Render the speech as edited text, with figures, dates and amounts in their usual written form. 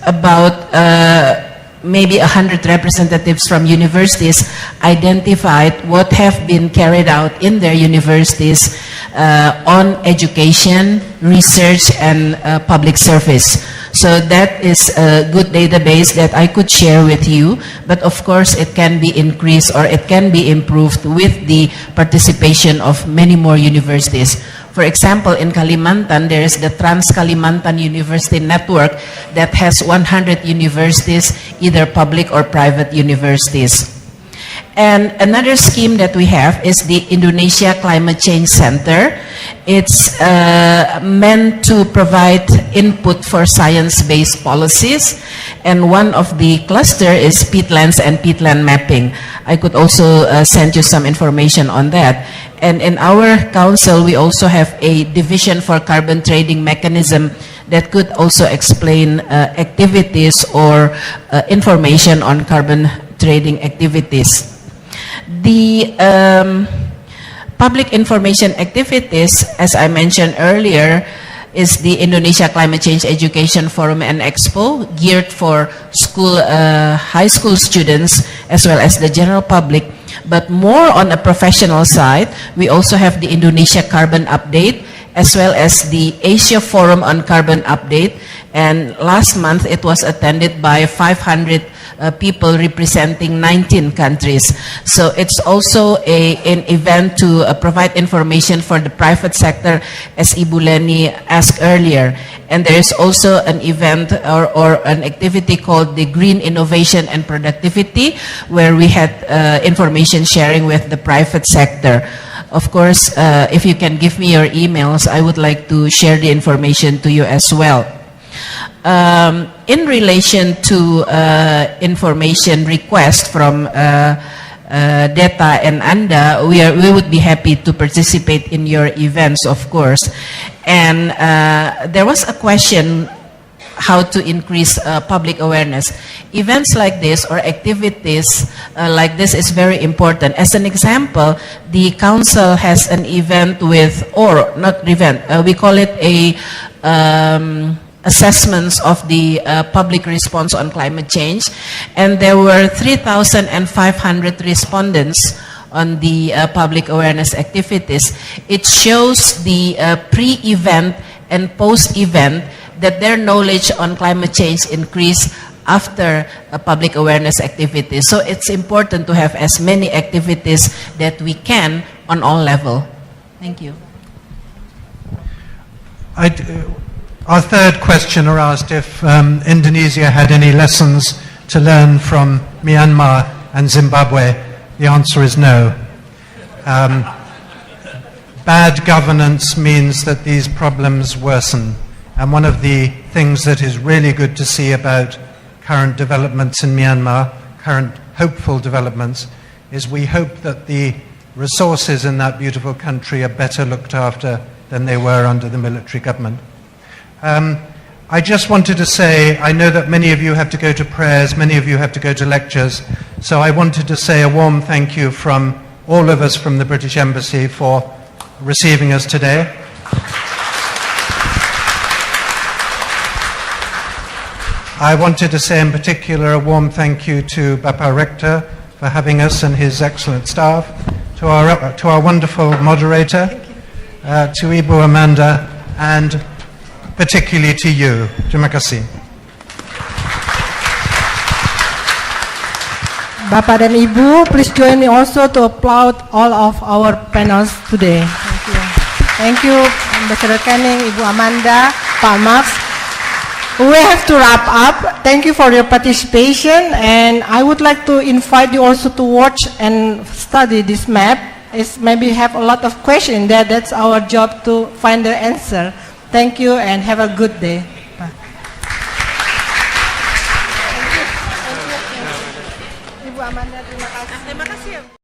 about maybe 100 representatives from universities identified what have been carried out in their universities on education, research, and public service. So that is a good database that I could share with you, but of course it can be increased or it can be improved with the participation of many more universities. For example, in Kalimantan, there is the Trans-Kalimantan University Network that has 100 universities, either public or private universities. And another scheme that we have is the Indonesia Climate Change Center. It's meant to provide input for science-based policies. And one of the cluster is peatlands and peatland mapping. I could also send you some information on that. And in our council, we also have a division for carbon trading mechanism that could also explain activities or information on carbon trading activities. The public information activities, as I mentioned earlier, is the Indonesia Climate Change Education Forum and Expo, geared for school, high school students as well as the general public. But more on a professional side, we also have the Indonesia Carbon Update as well as the Asia Forum on Carbon Update. And last month it was attended by 500 people representing 19 countries. So it's also an event to provide information for the private sector, as Ibu Leni asked earlier. And there is also an event or an activity called the Green Innovation and Productivity, where we had information sharing with the private sector. Of course, if you can give me your emails, I would like to share the information to you as well. In relation to information request from DETA and ANDA, we would be happy to participate in your events, of course. And there was a question how to increase public awareness. Events like this or activities like this is very important. As an example, the council has an event with, or not event, we call it a assessments of the public response on climate change, and there were 3,500 respondents on the public awareness activities. It shows the pre-event and post-event that their knowledge on climate change increased after public awareness activities. So it's important to have as many activities that we can on all levels. Thank you. Our third questioner asked if Indonesia had any lessons to learn from Myanmar and Zimbabwe. The answer is no. Bad governance means that these problems worsen. And one of the things that is really good to see about current developments in Myanmar, current hopeful developments, is we hope that the resources in that beautiful country are better looked after than they were under the military government. I just wanted to say, I know that many of you have to go to prayers, many of you have to go to lectures, so I wanted to say a warm thank you from all of us from the British Embassy for receiving us today. I wanted to say in particular a warm thank you to Bapa Rector for having us and his excellent staff, to our wonderful moderator, to Ibu Amanda, and particularly to you. Terima kasih. Bapak dan Ibu, please join me also to applaud all of our panels today. Thank you. Thank you, Ambassador Canning, Ibu Amanda, Pak Max. We have to wrap up. Thank you for your participation, and I would like to invite you also to watch and study this map. It's maybe have a lot of questions there. That's our job to find the answer. Thank you and have a good day. Bye. Ibu Amanda, terima kasih.